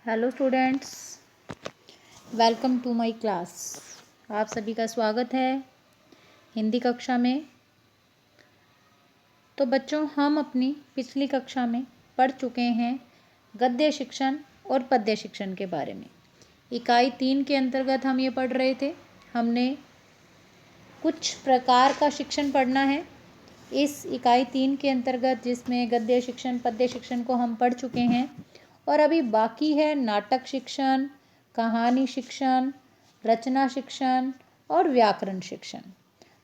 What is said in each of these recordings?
Hello students, welcome to my class. आप सभी का स्वागत है हिंदी कक्षा में। तो बच्चों, हम अपनी पिछली कक्षा में पढ़ चुके हैं गद्य शिक्षण और पद्य शिक्षण के बारे में। इकाई 3 के अंतर्गत हम ये पढ़ रहे थे। हमने कुछ प्रकार का शिक्षण पढ़ना है इस इकाई 3 के अंतर्गत, जिसमें गद्य शिक्षण पद्य शिक्षण को हम पढ़ चुके हैं। और अभी बाकी है नाटक शिक्षण, कहानी शिक्षण, रचना शिक्षण और व्याकरण शिक्षण।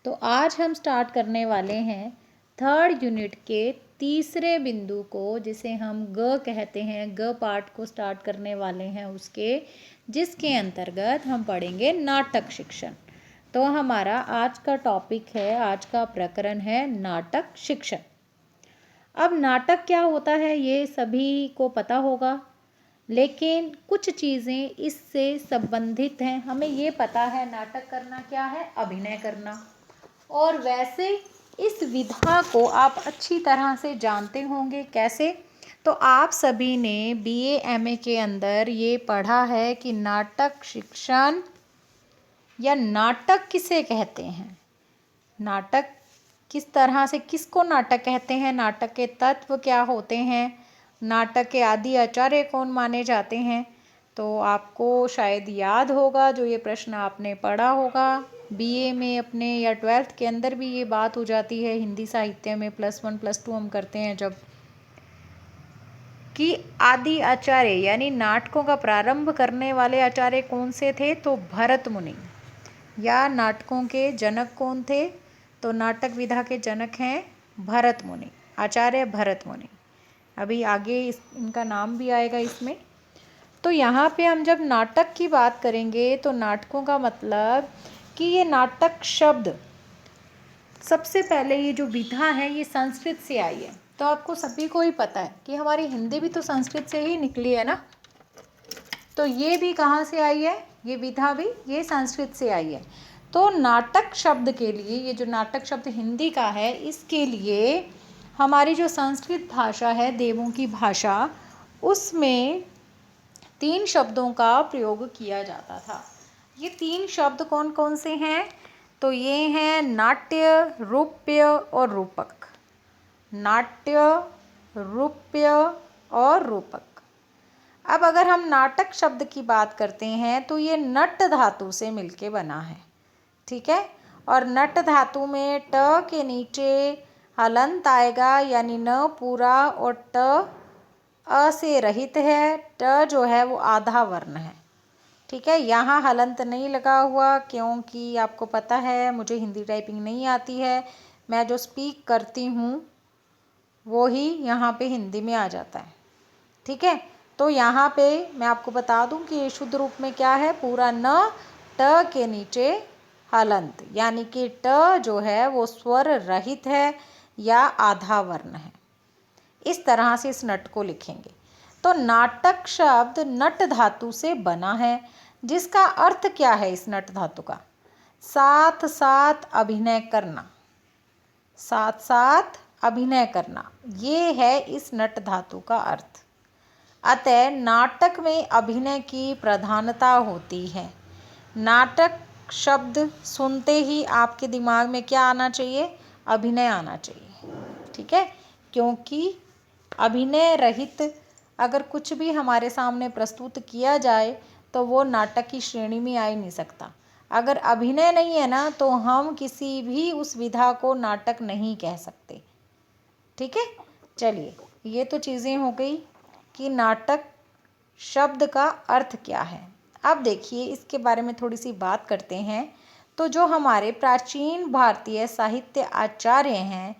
तो आज हम स्टार्ट करने वाले हैं 3rd यूनिट के तीसरे बिंदु को, जिसे हम ग कहते हैं। ग पार्ट को स्टार्ट करने वाले हैं उसके, जिसके अंतर्गत हम पढ़ेंगे नाटक शिक्षण। तो हमारा आज का टॉपिक है, आज का प्रकरण है नाटक शिक्षण। अब नाटक क्या होता है ये सभी को पता होगा, लेकिन कुछ चीज़ें इससे संबंधित हैं। हमें ये पता है नाटक करना क्या है, अभिनय करना। और वैसे इस विधा को आप अच्छी तरह से जानते होंगे। कैसे? तो आप सभी ने BA MA के अंदर ये पढ़ा है कि नाटक शिक्षण या नाटक किसे कहते हैं, नाटक किस तरह से, किसको नाटक कहते हैं, नाटक के तत्व क्या होते हैं, नाटक के आदि आचार्य कौन माने जाते हैं। तो आपको शायद याद होगा, जो ये प्रश्न आपने पढ़ा होगा BA में अपने, या 12th के अंदर भी ये बात हो जाती है हिंदी साहित्य में, +1 +2 हम करते हैं जब, कि आदि आचार्य यानी नाटकों का प्रारंभ करने वाले आचार्य कौन से थे, तो भरत मुनि। या नाटकों के जनक कौन थे, तो नाटक विधा के जनक हैं भरत मुनि, आचार्य भरत मुनि। अभी आगे इनका नाम भी आएगा इसमें। तो यहाँ पे हम जब नाटक की बात करेंगे तो नाटकों का मतलब कि ये नाटक शब्द, सबसे पहले ये जो विधा है ये संस्कृत से आई है। तो आपको सभी को ही पता है कि हमारी हिंदी भी तो संस्कृत से ही निकली है ना। तो ये भी कहाँ से आई है, ये विधा भी ये संस्कृत से आई है। तो नाटक शब्द के लिए, ये जो नाटक शब्द हिंदी का है, इसके लिए हमारी जो संस्कृत भाषा है, देवों की भाषा, उसमें 3 शब्दों का प्रयोग किया जाता था। ये 3 शब्द कौन कौन से हैं, तो ये हैं नाट्य, रूप्य और रूपक। नाट्य, रूप्य और रूपक। अब अगर हम नाटक शब्द की बात करते हैं तो ये नट धातु से मिलके बना है, ठीक है। और नट धातु में ट के नीचे हलंत आएगा, यानी न पूरा, और ट अ से रहित है। ट जो है वो आधा वर्ण है, ठीक है। यहाँ हलंत नहीं लगा हुआ, क्योंकि आपको पता है मुझे हिंदी टाइपिंग नहीं आती है। मैं जो स्पीक करती हूँ वो ही यहाँ पे हिंदी में आ जाता है, ठीक है। तो यहाँ पे मैं आपको बता दूं कि ये शुद्ध रूप में क्या है, पूरा न, ट के नीचे हलंत, यानी कि ट जो है वो स्वर रहित है या आधा वर्ण है। इस तरह से इस नट को लिखेंगे। तो नाटक शब्द नट धातु से बना है, जिसका अर्थ क्या है इस नट धातु का, साथ साथ अभिनय करना, साथ साथ अभिनय करना, ये है इस नट धातु का अर्थ। अतः नाटक में अभिनय की प्रधानता होती है। नाटक शब्द सुनते ही आपके दिमाग में क्या आना चाहिए, अभिनय आना चाहिए, ठीक है। क्योंकि अभिनय रहित अगर कुछ भी हमारे सामने प्रस्तुत किया जाए तो वो नाटक की श्रेणी में आ ही नहीं सकता। अगर अभिनय नहीं है ना, तो हम किसी भी उस विधा को नाटक नहीं कह सकते, ठीक है। चलिए, ये तो चीज़ें हो गई कि नाटक शब्द का अर्थ क्या है। अब देखिए इसके बारे में थोड़ी सी बात करते हैं। तो जो हमारे प्राचीन भारतीय साहित्य आचार्य हैं,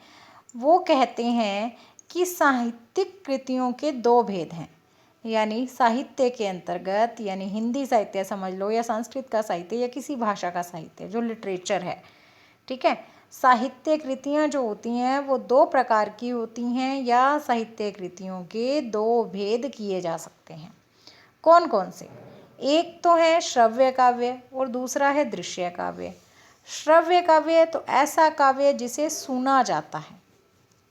वो कहते हैं कि साहित्यिक कृतियों के 2 भेद हैं। यानी साहित्य के अंतर्गत, यानी हिंदी साहित्य समझ लो, या संस्कृत का साहित्य, या किसी भाषा का साहित्य जो लिटरेचर है, ठीक है। साहित्य कृतियाँ जो होती हैं वो 2 प्रकार की होती हैं, या साहित्य कृतियों के 2 भेद किए जा सकते हैं। कौन कौन से? एक तो है श्रव्य काव्य और दूसरा है दृश्य काव्य। श्रव्य काव्य तो ऐसा काव्य जिसे सुना जाता है,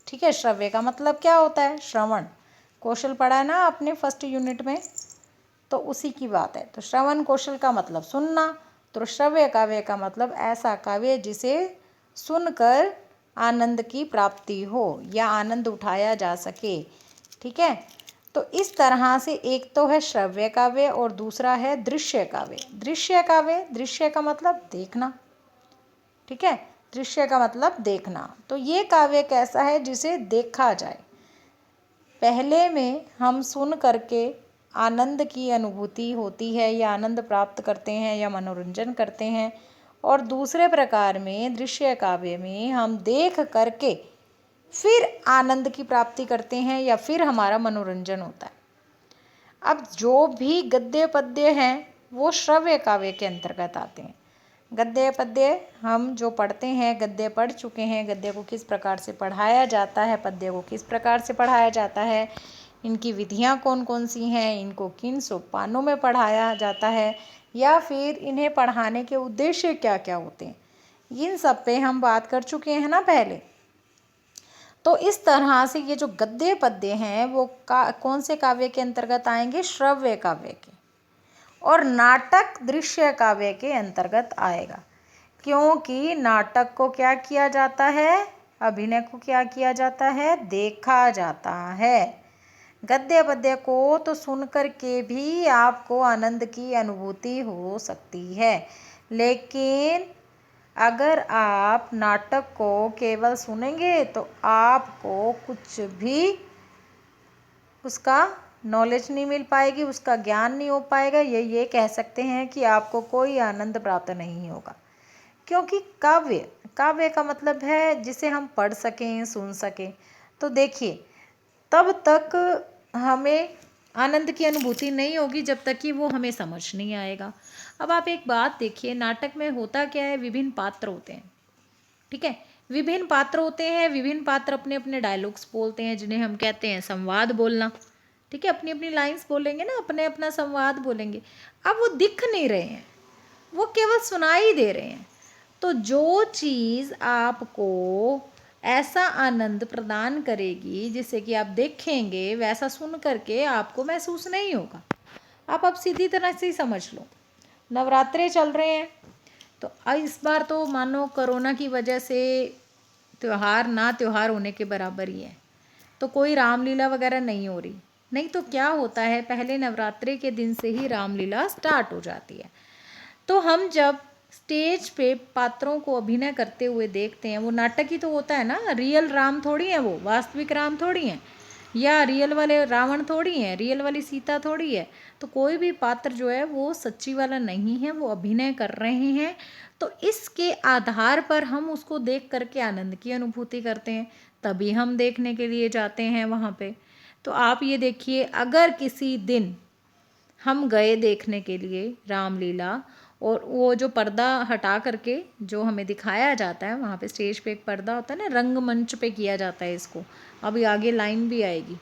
ठीक है। श्रव्य का मतलब क्या होता है, श्रवण। कौशल पढ़ा है ना आपने 1st यूनिट में, तो उसी की बात है। तो श्रवण कौशल का मतलब सुनना, तो श्रव्य काव्य का मतलब ऐसा काव्य जिसे सुनकर आनंद की प्राप्ति हो या आनंद उठाया जा सके। ठीक है, तो इस तरह से एक तो है श्रव्य काव्य और दूसरा है दृश्य काव्य। दृश्य काव्य, दृश्य का मतलब देखना। ठीक है, दृश्य का मतलब देखना। तो ये काव्य कैसा है, जिसे देखा जाए। पहले में हम सुन करके आनंद की अनुभूति होती है या आनंद प्राप्त करते हैं या मनोरंजन करते हैं, और दूसरे प्रकार में दृश्य काव्य में हम देख करके फिर आनंद की प्राप्ति करते हैं या फिर हमारा मनोरंजन होता है। अब जो भी गद्य पद्य हैं वो श्रव्य काव्य के अंतर्गत आते हैं। गद्य पद्य हम जो पढ़ते हैं, गद्य पढ़ चुके हैं, गद्य को किस प्रकार से पढ़ाया जाता है, पद्य को किस प्रकार से पढ़ाया जाता है, इनकी विधियां कौन कौन सी हैं, इनको किन सोपानों में पढ़ाया जाता है, या फिर इन्हें पढ़ाने के उद्देश्य क्या क्या होते हैं, इन सब पे हम बात कर चुके हैं ना पहले। तो इस तरह से ये जो गद्य पद्य हैं वो कौन से काव्य के अंतर्गत आएंगे, श्रव्य काव्य के। और नाटक दृश्य काव्य के अंतर्गत आएगा, क्योंकि नाटक को क्या किया जाता है, अभिनय को क्या किया जाता है, देखा जाता है। गद्य पद्य को तो सुनकर के भी आपको आनंद की अनुभूति हो सकती है, लेकिन अगर आप नाटक को केवल सुनेंगे तो आपको कुछ भी उसका नॉलेज नहीं मिल पाएगी, उसका ज्ञान नहीं हो पाएगा। ये कह सकते हैं कि आपको कोई आनंद प्राप्त नहीं होगा, क्योंकि काव्य का मतलब है जिसे हम पढ़ सकें, सुन सकें। तो देखिए, तब तक हमें आनंद की अनुभूति नहीं होगी जब तक कि वो हमें समझ नहीं आएगा। अब आप एक बात देखिए, नाटक में होता क्या है, विभिन्न पात्र होते हैं। ठीक है, विभिन्न पात्र होते हैं, विभिन्न पात्र अपने अपने डायलॉग्स बोलते हैं, जिन्हें हम कहते हैं संवाद बोलना। ठीक है, अपनी अपनी लाइंस बोलेंगे ना, अपने अपना संवाद बोलेंगे। अब वो दिख नहीं रहे हैं, वो केवल सुनाई दे रहे हैं। तो जो चीज़ आपको ऐसा आनंद प्रदान करेगी जिसे कि आप देखेंगे, वैसा सुन करके आपको महसूस नहीं होगा। आप अब सीधी तरह से ही समझ लो, नवरात्रे चल रहे हैं, तो इस बार तो मानो कोरोना की वजह से त्यौहार ना त्यौहार होने के बराबर ही है, तो कोई रामलीला वगैरह नहीं हो रही। नहीं तो क्या होता है, पहले नवरात्रे के दिन से ही रामलीला स्टार्ट हो जाती है। तो हम जब स्टेज पे पात्रों को अभिनय करते हुए देखते हैं, वो नाटक ही तो होता है ना, रियल राम थोड़ी है, वो वास्तविक राम थोड़ी हैं, या रियल वाले रावण थोड़ी हैं, रियल वाली सीता थोड़ी है। तो कोई भी पात्र जो है वो सच्ची वाला नहीं है, वो अभिनय कर रहे हैं। तो इसके आधार पर हम उसको देख करके आनंद की अनुभूति करते हैं, तभी हम देखने के लिए जाते हैं वहाँ पे। तो आप ये देखिए, अगर किसी दिन हम गए देखने के लिए रामलीला, और वो जो पर्दा हटा करके जो हमें दिखाया जाता है, वहाँ पे स्टेज पे एक पर्दा होता है ना, रंगमंच पे किया जाता है इसको, अभी आगे लाइन भी आएगी।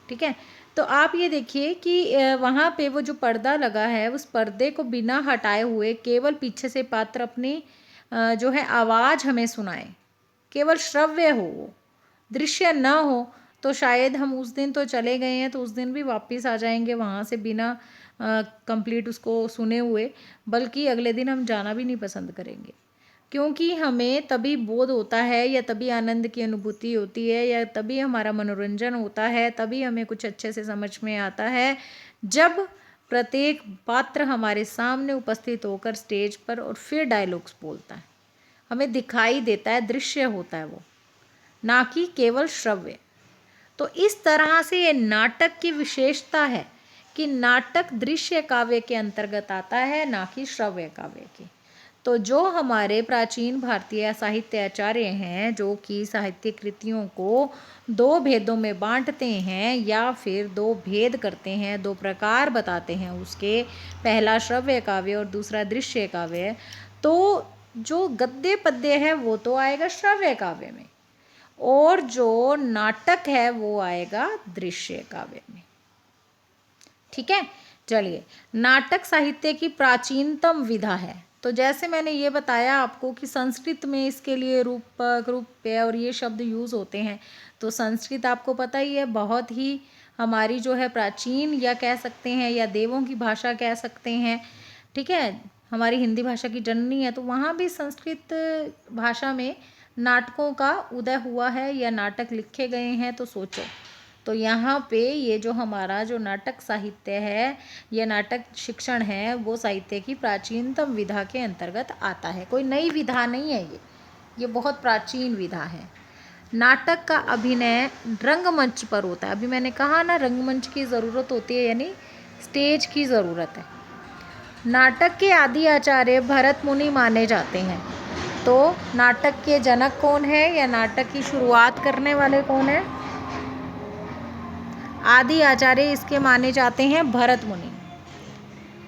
ठीक है, तो आप ये देखिए कि वहाँ पे वो जो पर्दा लगा है, उस पर्दे को बिना हटाए हुए केवल पीछे से पात्र अपनी जो है आवाज़ हमें सुनाए, केवल श्रव्य हो, वो दृश्य ना हो, तो शायद हम उस दिन तो चले गए हैं तो उस दिन भी वापस आ जाएंगे वहाँ से बिना कंप्लीट उसको सुने हुए, बल्कि अगले दिन हम जाना भी नहीं पसंद करेंगे, क्योंकि हमें तभी बोध होता है या तभी आनंद की अनुभूति होती है या तभी हमारा मनोरंजन होता है, तभी हमें कुछ अच्छे से समझ में आता है, जब प्रत्येक पात्र हमारे सामने उपस्थित होकर स्टेज पर और फिर डायलॉग्स बोलता है, हमें दिखाई देता है, दृश्य होता है वो, ना कि केवल श्रव्य। तो इस तरह से ये नाटक की विशेषता है कि नाटक दृश्य काव्य के अंतर्गत आता है, ना कि श्रव्य काव्य की। तो जो हमारे प्राचीन भारतीय साहित्याचार्य हैं, जो कि साहित्य कृतियों को दो भेदों में बांटते हैं या फिर दो भेद करते हैं, दो प्रकार बताते हैं उसके, पहला श्रव्य काव्य और दूसरा दृश्य काव्य। तो जो गद्य पद्य है वो तो आएगा श्रव्य काव्य में, और जो नाटक है वो आएगा दृश्य काव्य में। ठीक है, चलिए, नाटक साहित्य की प्राचीनतम विधा है। तो जैसे मैंने ये बताया आपको कि संस्कृत में इसके लिए रूपक, रूप्य और ये शब्द यूज़ होते हैं, तो संस्कृत आपको पता ही है बहुत ही हमारी जो है प्राचीन या कह सकते हैं या देवों की भाषा कह सकते हैं, ठीक है, हमारी हिंदी भाषा की जननी है, तो वहाँ भी संस्कृत भाषा में नाटकों का उदय हुआ है या नाटक लिखे गए हैं। तो सोचो, तो यहाँ पे ये जो हमारा जो नाटक साहित्य है या नाटक शिक्षण है वो साहित्य की प्राचीनतम विधा के अंतर्गत आता है। कोई नई विधा नहीं है ये बहुत प्राचीन विधा है। नाटक का अभिनय रंगमंच पर होता है। अभी मैंने कहा ना, रंगमंच की ज़रूरत होती है, यानी स्टेज की ज़रूरत है। नाटक के आदि आचार्य भरत मुनि माने जाते हैं। तो नाटक के जनक कौन है या नाटक की शुरुआत करने वाले कौन है? आदि आचार्य इसके माने जाते हैं भरत मुनि।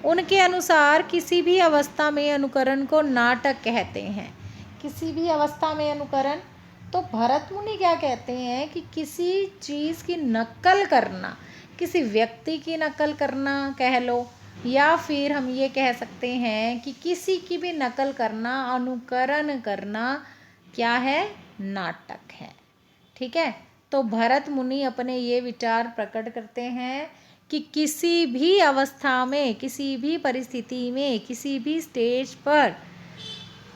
उनके अनुसार किसी भी अवस्था में अनुकरण को नाटक कहते हैं। किसी भी अवस्था में अनुकरण, तो भरत मुनि क्या कहते हैं कि किसी चीज़ की नकल करना, किसी व्यक्ति की नकल करना कह लो, या फिर हम ये कह सकते हैं कि किसी की भी नकल करना, अनुकरण करना क्या है? नाटक है। ठीक है, तो भरत मुनि अपने ये विचार प्रकट करते हैं कि किसी भी अवस्था में, किसी भी परिस्थिति में, किसी भी स्टेज पर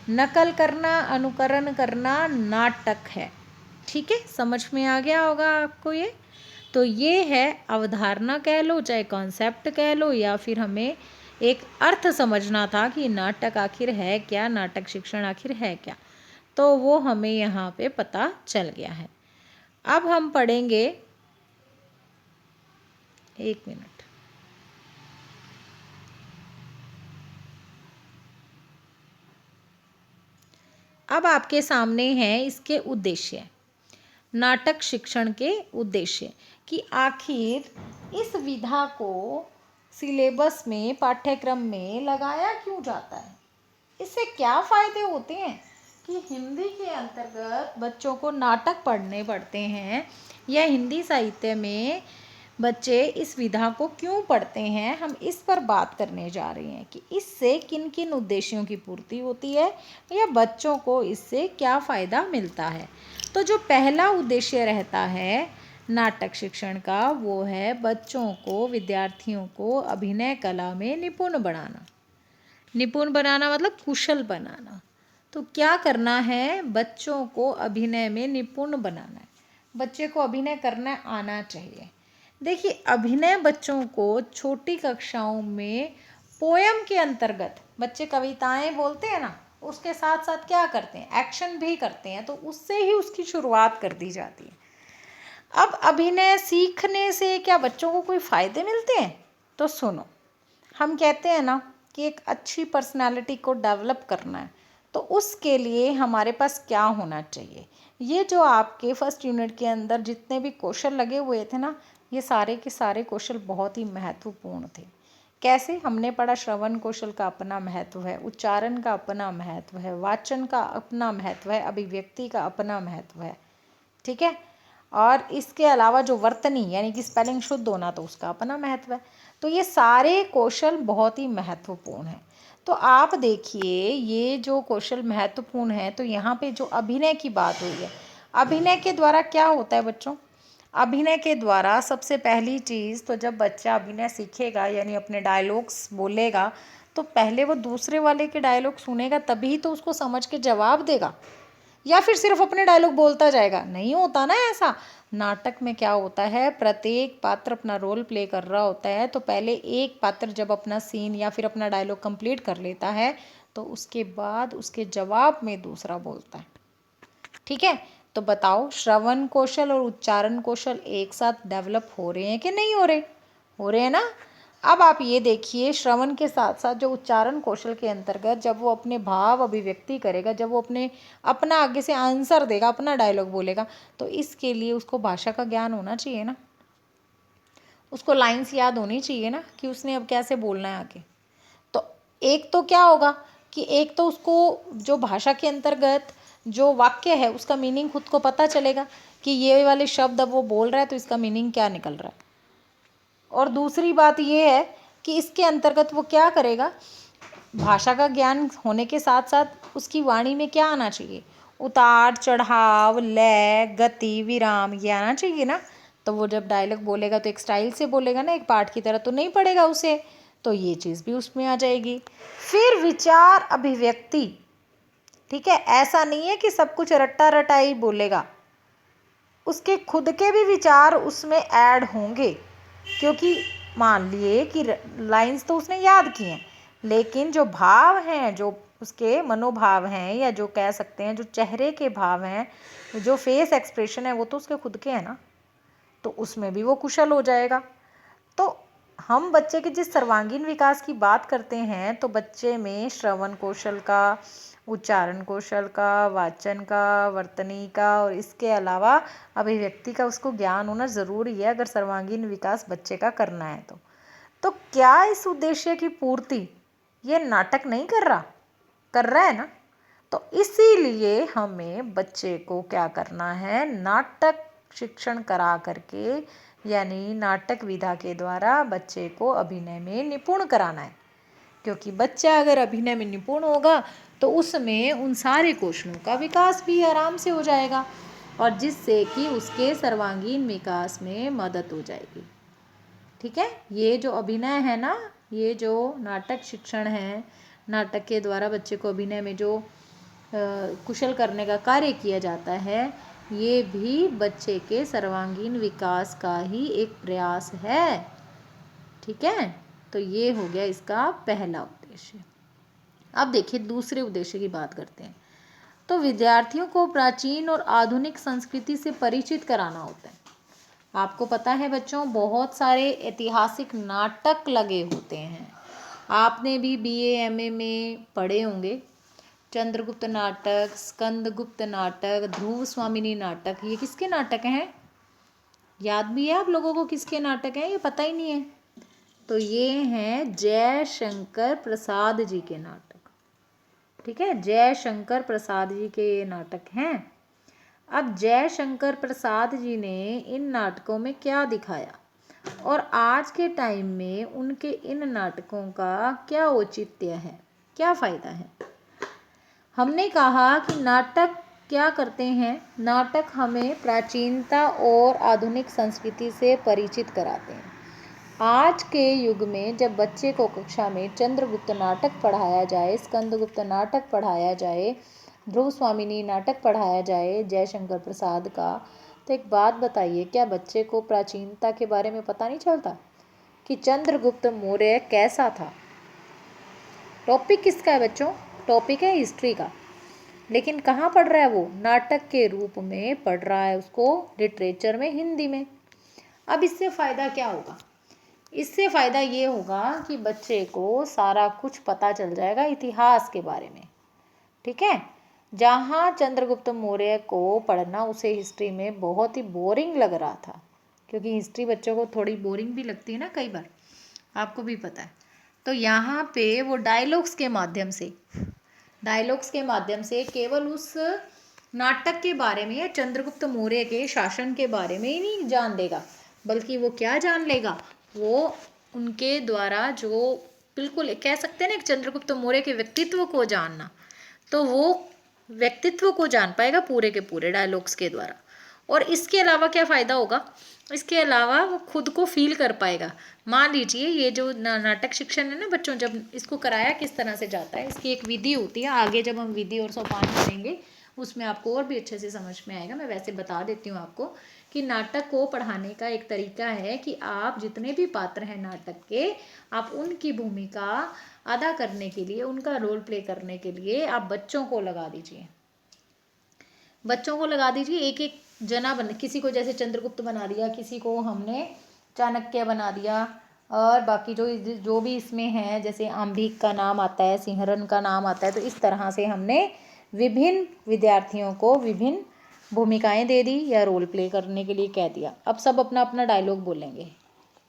नकल करना, अनुकरण करना नाटक है। ठीक है, समझ में आ गया होगा आपको ये। तो ये है अवधारणा कह लो, चाहे कॉन्सेप्ट कह लो, या फिर हमें एक अर्थ समझना था कि नाटक आखिर है क्या, नाटक शिक्षण आखिर है क्या, तो वो हमें यहाँ पे पता चल गया है। अब हम पढ़ेंगे, एक मिनट, अब आपके सामने हैं इसके उद्देश्य, नाटक शिक्षण के उद्देश्य, कि आखिर इस विधा को सिलेबस में, पाठ्यक्रम में लगाया क्यों जाता है, इससे क्या फ़ायदे होते हैं कि हिंदी के अंतर्गत बच्चों को नाटक पढ़ने पड़ते हैं, या हिंदी साहित्य में बच्चे इस विधा को क्यों पढ़ते हैं। हम इस पर बात करने जा रहे हैं कि इससे किन किन उद्देश्यों की पूर्ति होती है या बच्चों को इससे क्या फ़ायदा मिलता है। तो जो पहला उद्देश्य रहता है नाटक शिक्षण का, वो है बच्चों को, विद्यार्थियों को अभिनय कला में निपुण बनाना। निपुण बनाना मतलब कुशल बनाना। तो क्या करना है? बच्चों को अभिनय में निपुण बनाना है। बच्चे को अभिनय करना आना चाहिए। देखिए, अभिनय बच्चों को छोटी कक्षाओं में पोयम के अंतर्गत, बच्चे कविताएं बोलते हैं ना, उसके साथ साथ क्या करते हैं? एक्शन भी करते हैं, तो उससे ही उसकी शुरुआत कर दी जाती है। अब अभिनय सीखने से क्या बच्चों को कोई फ़ायदे मिलते हैं? तो सुनो, हम कहते हैं ना कि एक अच्छी पर्सनालिटी को डेवलप करना है, तो उसके लिए हमारे पास क्या होना चाहिए। ये जो आपके फर्स्ट यूनिट के अंदर जितने भी कौशल लगे हुए थे ना, ये सारे के सारे कौशल बहुत ही महत्वपूर्ण थे। कैसे? हमने पढ़ा, श्रवण कौशल का अपना महत्व है, उच्चारण का अपना महत्व है, वाचन का अपना महत्व है, अभिव्यक्ति का अपना महत्व है। ठीक है, और इसके अलावा जो वर्तनी यानी कि स्पेलिंग शुद्ध होना, तो उसका अपना महत्व है। तो ये सारे कौशल बहुत ही महत्वपूर्ण हैं। तो आप देखिए, ये जो कौशल महत्वपूर्ण है, तो यहाँ पे जो अभिनय की बात हुई है, अभिनय के द्वारा क्या होता है बच्चों? अभिनय के द्वारा सबसे पहली चीज़, तो जब बच्चा अभिनय सीखेगा यानी अपने डायलॉग्स बोलेगा, तो पहले वो दूसरे वाले के डायलॉग सुनेगा, तभी तो उसको समझ के जवाब देगा, या फिर सिर्फ अपने डायलॉग बोलता जाएगा। नहीं होता ना ऐसा। नाटक में क्या होता है, प्रत्येक पात्र अपना रोल प्ले कर रहा होता है, तो पहले एक पात्र जब अपना सीन या फिर अपना डायलॉग कंप्लीट कर लेता है, तो उसके बाद उसके जवाब में दूसरा बोलता है। ठीक है, तो बताओ, श्रवण कौशल और उच्चारण कौशल एक साथ डेवलप हो रहे हैं कि नहीं हो रहे? हो रहे हैं ना। अब आप ये देखिए, श्रवण के साथ साथ जो उच्चारण कौशल के अंतर्गत जब वो अपने भाव अभिव्यक्ति करेगा, जब वो अपना आगे से आंसर देगा, अपना डायलॉग बोलेगा, तो इसके लिए उसको भाषा का ज्ञान होना चाहिए ना, उसको लाइन्स याद होनी चाहिए ना कि उसने अब कैसे बोलना है आगे। तो एक तो क्या होगा कि एक तो उसको जो भाषा के अंतर्गत जो वाक्य है उसका मीनिंग खुद को पता चलेगा कि ये वाले शब्द अब वो बोल रहा है तो इसका मीनिंग क्या निकल रहा है। और दूसरी बात ये है कि इसके अंतर्गत वो क्या करेगा, भाषा का ज्ञान होने के साथ साथ उसकी वाणी में क्या आना चाहिए? उतार चढ़ाव, लय, गति, विराम, ये आना चाहिए ना। तो वो जब डायलॉग बोलेगा तो एक स्टाइल से बोलेगा ना, एक पाठ की तरह तो नहीं पढ़ेगा उसे, तो ये चीज़ भी उसमें आ जाएगी। फिर विचार अभिव्यक्ति, ठीक है, ऐसा नहीं है कि सब कुछ रट्टा रटा ही बोलेगा, उसके खुद के भी विचार उसमें ऐड होंगे, क्योंकि मान लिए कि लाइंस तो उसने याद की हैं, लेकिन जो भाव हैं, जो उसके मनोभाव हैं, या जो कह सकते हैं जो चेहरे के भाव हैं, जो फेस एक्सप्रेशन है, वो तो उसके खुद के हैं ना, तो उसमें भी वो कुशल हो जाएगा। तो हम बच्चे के जिस सर्वांगीण विकास की बात करते हैं, तो बच्चे में श्रवण कौशल का, उच्चारण कौशल का, वाचन का, वर्तनी का, और इसके अलावा अभिव्यक्ति का उसको ज्ञान होना ज़रूरी है अगर सर्वांगीण विकास बच्चे का करना है तो क्या इस उद्देश्य की पूर्ति ये नाटक नहीं कर रहा है ना। तो इसीलिए हमें बच्चे को क्या करना है, नाटक शिक्षण करा करके, यानी नाटक विधा के द्वारा बच्चे को अभिनय में निपुण कराना है, क्योंकि बच्चा अगर अभिनय में निपुण होगा तो उसमें उन सारे कौशलों का विकास भी आराम से हो जाएगा, और जिससे कि उसके सर्वांगीण विकास में मदद हो जाएगी। ठीक है, ये जो अभिनय है ना, ये जो नाटक शिक्षण है, नाटक के द्वारा बच्चे को अभिनय में जो कुशल करने का कार्य किया जाता है, ये भी बच्चे के सर्वांगीण विकास का ही एक प्रयास है। ठीक है, तो ये हो गया इसका पहला उद्देश्य। अब देखिए दूसरे उद्देश्य की बात करते हैं। तो विद्यार्थियों को प्राचीन और आधुनिक संस्कृति से परिचित कराना होता है। आपको पता है बच्चों, बहुत सारे ऐतिहासिक नाटक लगे होते हैं, आपने भी BA MA में पढ़े होंगे। चंद्रगुप्त नाटक, स्कंदगुप्त नाटक, ध्रुव स्वामिनी नाटक, ये किसके नाटक हैं? याद भी है आप लोगों को किसके नाटक हैं? ये पता ही नहीं है। तो ये हैं जयशंकर प्रसाद जी के नाटक। ठीक है, जयशंकर प्रसाद जी के ये नाटक हैं। अब जयशंकर प्रसाद जी ने इन नाटकों में क्या दिखाया, और आज के टाइम में उनके इन नाटकों का क्या औचित्य है, क्या फ़ायदा है। हमने कहा कि नाटक क्या करते हैं, नाटक हमें प्राचीनता और आधुनिक संस्कृति से परिचित कराते हैं। आज के युग में जब बच्चे को कक्षा में चंद्रगुप्त नाटक पढ़ाया जाए, स्कंदगुप्त नाटक पढ़ाया जाए, ध्रुव स्वामिनी नाटक पढ़ाया जाए जयशंकर प्रसाद का, तो एक बात बताइए, क्या बच्चे को प्राचीनता के बारे में पता नहीं चलता कि चंद्रगुप्त मौर्य कैसा था? टॉपिक किसका है बच्चों? टॉपिक है हिस्ट्री का, लेकिन कहाँ पढ़ रहा है वो? नाटक के रूप में पढ़ रहा है उसको, लिटरेचर में, हिंदी में। अब इससे फ़ायदा क्या होगा? इससे फ़ायदा ये होगा कि बच्चे को सारा कुछ पता चल जाएगा इतिहास के बारे में। ठीक है, जहाँ चंद्रगुप्त मौर्य को पढ़ना उसे हिस्ट्री में बहुत ही बोरिंग लग रहा था, क्योंकि हिस्ट्री बच्चों को थोड़ी बोरिंग भी लगती है ना कई बार, आपको भी पता है। तो यहाँ पे वो डायलॉग्स के माध्यम से केवल उस नाटक के बारे में या चंद्रगुप्त मौर्य के शासन के बारे में ही नहीं जान लेगा, बल्कि वो क्या जान लेगा, वो उनके द्वारा जो बिल्कुल कह सकते हैं ना चंद्रगुप्त मौर्य के व्यक्तित्व को जानना, तो वो व्यक्तित्व को जान पाएगा पूरे के पूरे डायलॉग्स के द्वारा। और इसके अलावा क्या फ़ायदा होगा? इसके अलावा वो खुद को फील कर पाएगा। मान लीजिए ये जो नाटक शिक्षण है ना बच्चों, जब इसको कराया किस तरह से जाता है, इसकी एक विधि होती है। आगे जब हम विधि और सोपान पढ़ेंगे उसमें आपको और भी अच्छे से समझ में आएगा। मैं वैसे बता देती हूँ आपको कि नाटक को पढ़ाने का एक तरीका है कि आप जितने भी पात्र हैं नाटक के, आप उनकी भूमिका अदा करने के लिए, उनका रोल प्ले करने के लिए आप बच्चों को लगा दीजिए। एक एक जना किसी को जैसे चंद्रगुप्त बना दिया, किसी को हमने चाणक्य बना दिया, और बाकी जो भी इसमें है, जैसे आंभिक का नाम आता है, सिंहरन का नाम आता है, तो इस तरह से हमने विभिन्न विद्यार्थियों को विभिन्न भूमिकाएं दे दी या रोल प्ले करने के लिए कह दिया। अब सब अपना अपना डायलॉग बोलेंगे।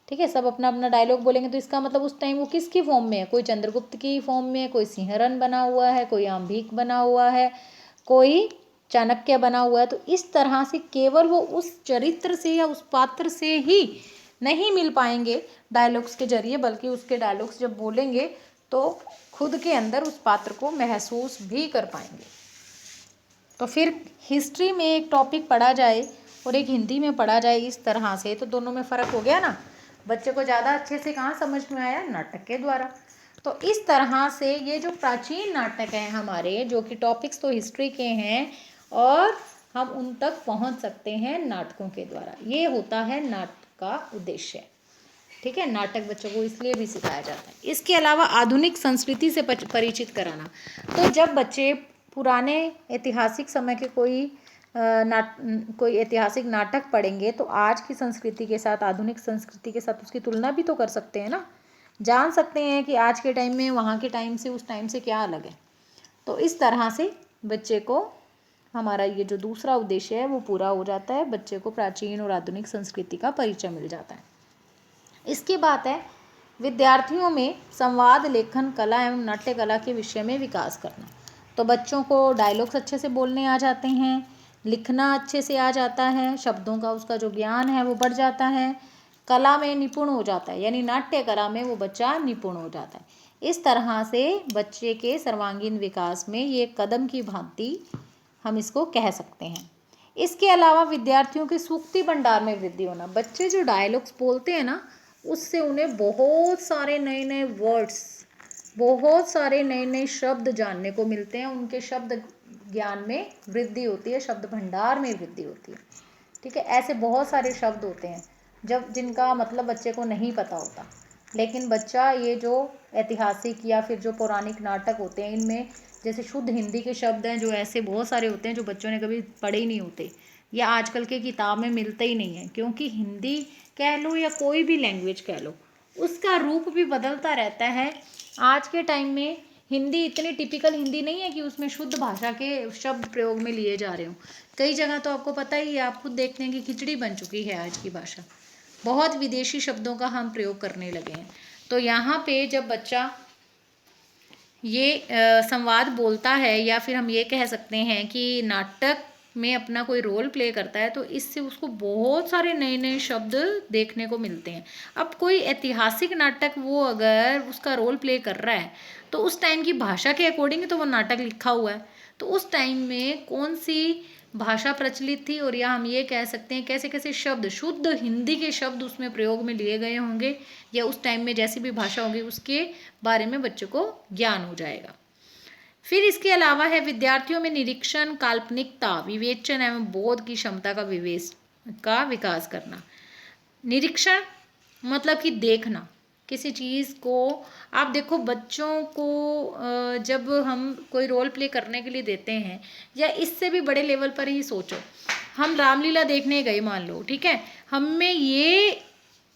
ठीक है, सब अपना अपना डायलॉग बोलेंगे, तो इसका मतलब उस टाइम वो किसकी फॉर्म में है? कोई चंद्रगुप्त की फॉर्म में है, कोई सिंहरन बना हुआ है, कोई आंभिक बना हुआ है, कोई चाणक्य बना हुआ है। तो इस तरह से केवल वो उस चरित्र से या उस पात्र से ही नहीं मिल पाएंगे डायलॉग्स के जरिए, बल्कि उसके डायलॉग्स जब बोलेंगे तो खुद के अंदर उस पात्र को महसूस भी कर पाएंगे। तो फिर हिस्ट्री में एक टॉपिक पढ़ा जाए और एक हिंदी में पढ़ा जाए इस तरह से, तो दोनों में फ़र्क हो गया ना। बच्चे को ज़्यादा अच्छे से कहाँ समझ में आया, नाटक के द्वारा। तो इस तरह से ये जो प्राचीन नाटक हैं हमारे, जो कि टॉपिक्स तो हिस्ट्री के हैं, और हम उन तक पहुंच सकते हैं नाटकों के द्वारा। ये होता है नाटक का उद्देश्य। ठीक है, नाटक बच्चों को इसलिए भी सिखाया जाता है। इसके अलावा आधुनिक संस्कृति से परिचित कराना। तो जब बच्चे पुराने ऐतिहासिक समय के कोई ऐतिहासिक नाटक पढ़ेंगे तो आज की संस्कृति के साथ, आधुनिक संस्कृति के साथ उसकी तुलना भी तो कर सकते हैं ना, जान सकते हैं कि आज के टाइम में वहाँ के टाइम से उस टाइम से क्या अलग है। तो इस तरह से बच्चे को हमारा ये जो दूसरा उद्देश्य है वो पूरा हो जाता है, बच्चे को प्राचीन और आधुनिक संस्कृति का परिचय मिल जाता है। इसकी बात है विद्यार्थियों में संवाद, लेखन कला एवं नाट्य कला के विषय में विकास करना। तो बच्चों को डायलॉग्स अच्छे से बोलने आ जाते हैं, लिखना अच्छे से आ जाता है, शब्दों का उसका जो ज्ञान है वो बढ़ जाता है, कला में निपुण हो जाता है, यानी नाट्य कला में वो बच्चा निपुण हो जाता है। इस तरह से बच्चे के सर्वांगीण विकास में ये कदम की भांति हम इसको कह सकते हैं। इसके अलावा विद्यार्थियों के सूक्ति भंडार में वृद्धि होना। बच्चे जो डायलॉग्स बोलते हैं ना, उससे उन्हें बहुत सारे नए नए वर्ड्स, बहुत सारे नए नए शब्द जानने को मिलते हैं, उनके शब्द ज्ञान में वृद्धि होती है, शब्द भंडार में वृद्धि होती है। ठीक है, ऐसे बहुत सारे शब्द होते हैं जिनका मतलब बच्चे को नहीं पता होता, लेकिन बच्चा ये जो ऐतिहासिक या फिर जो पौराणिक नाटक होते हैं, इनमें जैसे शुद्ध हिंदी के शब्द हैं जो ऐसे बहुत सारे होते हैं जो बच्चों ने कभी पढ़े ही नहीं होते, या आजकल के किताब में मिलते ही नहीं है, क्योंकि हिंदी कह लो या कोई भी लैंग्वेज कह लो, उसका रूप भी बदलता रहता है। आज के टाइम में हिंदी इतनी टिपिकल हिंदी नहीं है कि उसमें शुद्ध भाषा के शब्द प्रयोग में लिए जा रहे हों। कई जगह तो आपको पता ही है, आप खुद देखते हैं कि खिचड़ी बन चुकी है आज की भाषा, बहुत विदेशी शब्दों का हम प्रयोग करने लगे हैं। तो यहाँ पे जब बच्चा ये संवाद बोलता है, या फिर हम ये कह सकते हैं कि नाटक में अपना कोई रोल प्ले करता है, तो इससे उसको बहुत सारे नए नए शब्द देखने को मिलते हैं। अब कोई ऐतिहासिक नाटक वो अगर उसका रोल प्ले कर रहा है, तो उस टाइम की भाषा के अकॉर्डिंग तो वो नाटक लिखा हुआ है, तो उस टाइम में कौन सी भाषा प्रचलित थी, और या हम ये कह सकते हैं कैसे कैसे शब्द, शुद्ध हिंदी के शब्द उसमें प्रयोग में लिए गए होंगे, या उस टाइम में जैसी भी भाषा होगी उसके बारे में बच्चों को ज्ञान हो जाएगा। फिर इसके अलावा है विद्यार्थियों में निरीक्षण, काल्पनिकता, विवेचन एवं बोध की क्षमता का विकास करना। निरीक्षण मतलब कि देखना किसी चीज़ को। आप देखो बच्चों को जब हम कोई रोल प्ले करने के लिए देते हैं, या इससे भी बड़े लेवल पर ही सोचो, हम रामलीला देखने गए मान लो, ठीक है, हम में ये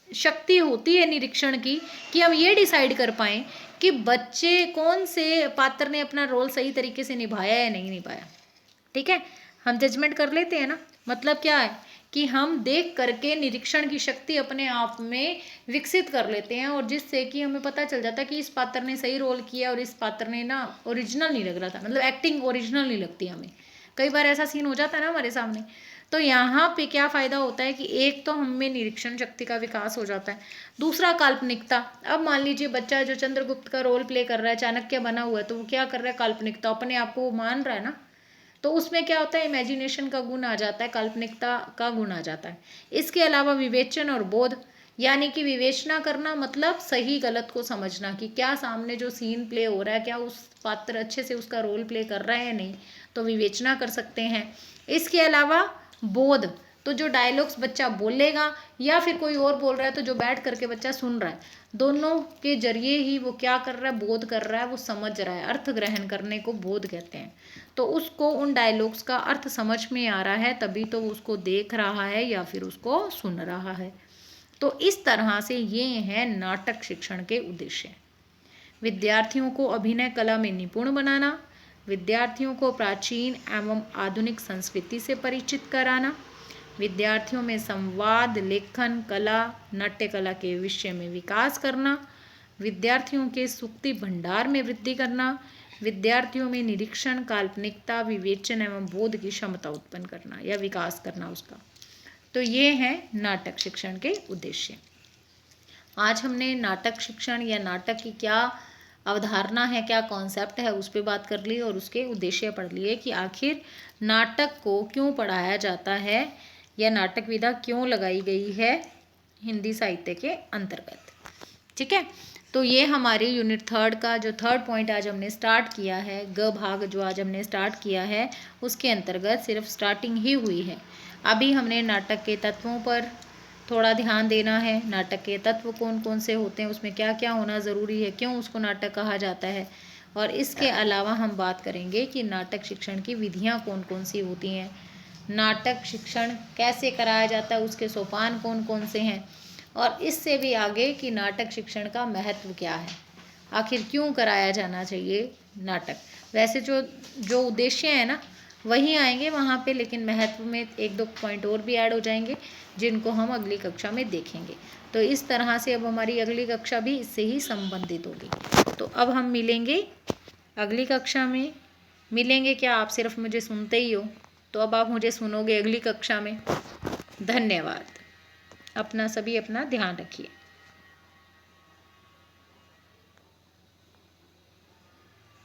शक्ति होती है निरीक्षण की कि हम ये डिसाइड कर पाएँ कि बच्चे कौन से पात्र ने अपना रोल सही तरीके से निभाया या नहीं निभाया। ठीक है, हम जजमेंट कर लेते हैं ना। मतलब क्या है कि हम देख करके निरीक्षण की शक्ति अपने आप में विकसित कर लेते हैं, और जिससे कि हमें पता चल जाता है कि इस पात्र ने सही रोल किया और इस पात्र ने ना ओरिजिनल नहीं लग रहा था, मतलब एक्टिंग ओरिजिनल नहीं लगती हमें। कई बार ऐसा सीन हो जाता है ना हमारे सामने। तो यहाँ पे क्या फ़ायदा होता है कि एक तो हम में निरीक्षण शक्ति का विकास हो जाता है, दूसरा काल्पनिकता। अब मान लीजिए बच्चा जो चंद्रगुप्त का रोल प्ले कर रहा है, चाणक्य बना हुआ है, तो वो क्या कर रहा है, काल्पनिकता, अपने आप को वो मान रहा है ना, तो उसमें क्या होता है, इमेजिनेशन का गुण आ जाता है, काल्पनिकता का गुण आ जाता है। इसके अलावा विवेचन और बोध, यानी कि विवेचना करना मतलब सही गलत को समझना कि क्या सामने जो सीन प्ले हो रहा है, क्या उस पात्र अच्छे से उसका रोल प्ले कर रहा है या नहीं, तो विवेचना कर सकते हैं। इसके अलावा बोध, तो जो डायलॉग्स बच्चा बोलेगा या फिर कोई और बोल रहा है, तो जो बैठ करके बच्चा सुन रहा है, दोनों के जरिए ही वो क्या कर रहा है, बोध कर रहा है, वो समझ रहा है। अर्थ ग्रहण करने को बोध कहते हैं। तो उसको उन डायलॉग्स का अर्थ समझ में आ रहा है, तभी तो वो उसको देख रहा है या फिर उसको सुन रहा है। तो इस तरह से ये है नाटक शिक्षण के उद्देश्य। विद्यार्थियों को अभिनय कला में निपुण बनाना, विद्यार्थियों को प्राचीन एवं आधुनिक संस्कृति से परिचित कराना, विद्यार्थियों में संवाद, लेखन कला, नाट्य कला के विषय में विकास करना, विद्यार्थियों के सूक्ति भंडार में वृद्धि करना, विद्यार्थियों में निरीक्षण, काल्पनिकता, विवेचन एवं बोध की क्षमता उत्पन्न करना या विकास करना उसका। तो ये है नाटक शिक्षण के उद्देश्य। आज हमने नाटक शिक्षण या नाटक की क्या अवधारणा है, क्या कॉन्सेप्ट है, उस पर बात कर ली और उसके उद्देश्य पढ़ लिए कि आखिर नाटक को क्यों पढ़ाया जाता है, यह नाटक विधा क्यों लगाई गई है हिंदी साहित्य के अंतर्गत। ठीक है, तो ये हमारी यूनिट 3 का जो 3rd पॉइंट आज हमने स्टार्ट किया है, ग भाग जो आज हमने स्टार्ट किया है, उसके अंतर्गत सिर्फ स्टार्टिंग ही हुई है। अभी हमने नाटक के तत्वों पर थोड़ा ध्यान देना है। नाटक के तत्व कौन कौन से होते हैं, उसमें क्या क्या होना ज़रूरी है, क्यों उसको नाटक कहा जाता है, और इसके अलावा हम बात करेंगे कि नाटक शिक्षण की विधियाँ कौन कौन सी होती हैं, नाटक शिक्षण कैसे कराया जाता है, उसके सोपान कौन कौन से हैं, और इससे भी आगे कि नाटक शिक्षण का महत्व क्या है, आखिर क्यों कराया जाना चाहिए नाटक। वैसे जो जो उद्देश्य है ना वही आएंगे वहाँ पे, लेकिन महत्व में 1-2 पॉइंट और भी ऐड हो जाएंगे जिनको हम अगली कक्षा में देखेंगे। तो इस तरह से अब हमारी अगली कक्षा भी इससे ही संबंधित होगी। तो अब हम मिलेंगे अगली कक्षा में। मिलेंगे क्या, आप सिर्फ मुझे सुनते ही हो, तो अब आप मुझे सुनोगे अगली कक्षा में। धन्यवाद। अपना ध्यान रखिए।